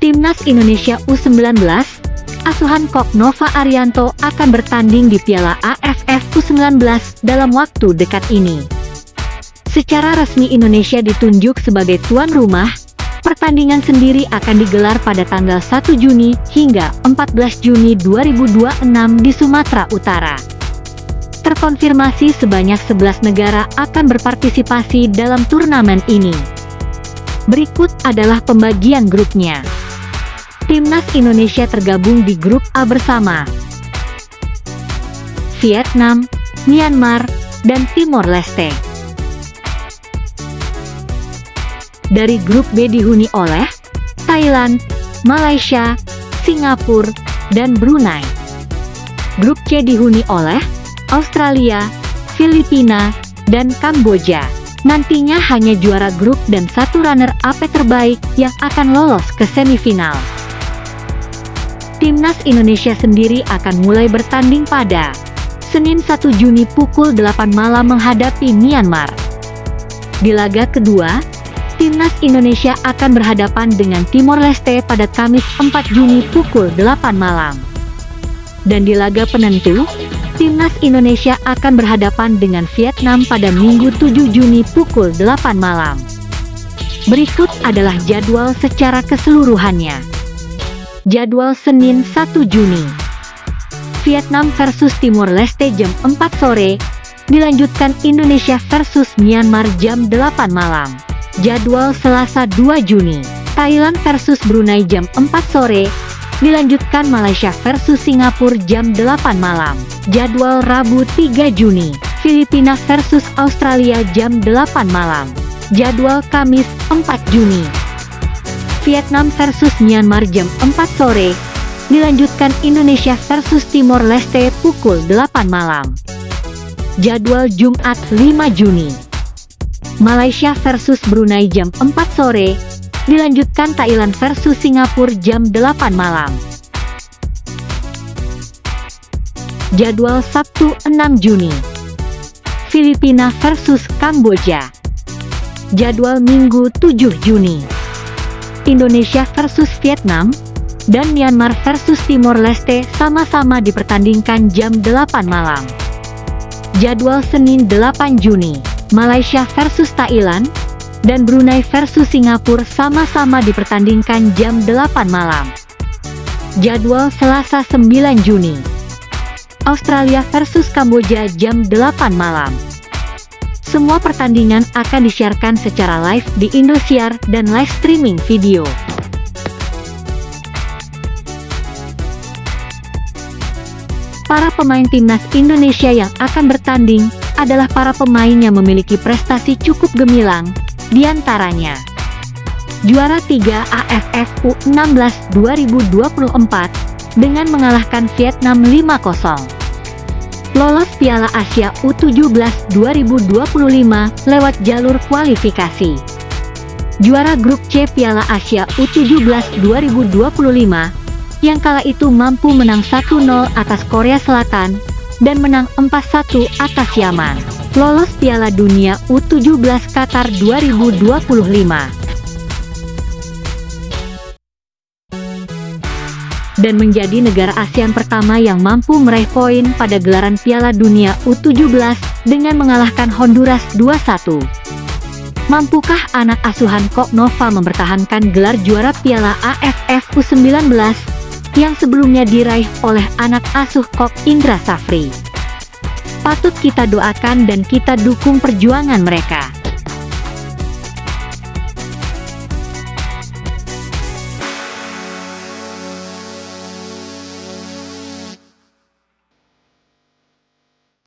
Timnas Indonesia U19, asuhan Kok Nova Arianto akan bertanding di Piala AFF U19 dalam waktu dekat ini. Secara resmi Indonesia ditunjuk sebagai tuan rumah. Pertandingan sendiri akan digelar pada tanggal 1 Juni hingga 14 Juni 2026 di Sumatera Utara. Terkonfirmasi sebanyak 11 negara akan berpartisipasi dalam turnamen ini. Berikut adalah pembagian grupnya. Timnas Indonesia tergabung di grup A bersama Vietnam, Myanmar, dan Timor Leste. Dari grup B dihuni oleh Thailand, Malaysia, Singapura, dan Brunei. Grup C dihuni oleh Australia, Filipina, dan Kamboja. Nantinya hanya juara grup dan satu runner-up terbaik yang akan lolos ke semifinal. Timnas Indonesia sendiri akan mulai bertanding pada Senin 1 Juni pukul 8 malam menghadapi Myanmar. Di laga kedua, Timnas Indonesia akan berhadapan dengan Timor Leste pada Kamis 4 Juni pukul 8 malam. Dan di laga penentu, Timnas Indonesia akan berhadapan dengan Vietnam pada Minggu 7 Juni pukul 8 malam. Berikut adalah jadwal secara keseluruhannya. Jadwal Senin 1 Juni. Vietnam versus Timor Leste jam 4 sore, dilanjutkan Indonesia versus Myanmar jam 8 malam. Jadwal Selasa 2 Juni, Thailand versus Brunei jam 4 sore, dilanjutkan Malaysia versus Singapura jam 8 malam. Jadwal Rabu 3 Juni, Filipina versus Australia jam 8 malam. Jadwal Kamis 4 Juni, Vietnam versus Myanmar jam 4 sore, dilanjutkan Indonesia versus Timor Leste pukul 8 malam. Jadwal Jumat 5 Juni, Malaysia versus Brunei jam 4 sore, dilanjutkan Thailand versus Singapura jam 8 malam. Jadwal Sabtu 6 Juni, Filipina versus Kamboja. Jadwal Minggu 7 Juni, Indonesia versus Vietnam, dan Myanmar versus Timor Leste sama-sama dipertandingkan jam 8 malam. Jadwal Senin 8 Juni, Malaysia versus Thailand, dan Brunei versus Singapura sama-sama dipertandingkan jam 8 malam. Jadwal Selasa 9 Juni, Australia versus Kamboja jam 8 malam. Semua pertandingan akan disiarkan secara live di Indosiar dan live streaming video. Para pemain Timnas Indonesia yang akan bertanding adalah para pemain yang memiliki prestasi cukup gemilang, diantaranya juara 3 AFF U16 2024 dengan mengalahkan Vietnam 5-0, lolos Piala Asia U17 2025 lewat jalur kualifikasi, juara grup C Piala Asia U17 2025 yang kala itu mampu menang 1-0 atas Korea Selatan dan menang 4-1 atas Yaman, lolos Piala Dunia U17 Qatar 2025, dan menjadi negara ASEAN pertama yang mampu meraih poin pada gelaran Piala Dunia U17 dengan mengalahkan Honduras 2-1. Mampukah anak asuhan Kok Nova mempertahankan gelar juara Piala AFF U19 yang sebelumnya diraih oleh anak asuh Kok, Indra Safri? Patut kita doakan dan kita dukung perjuangan mereka.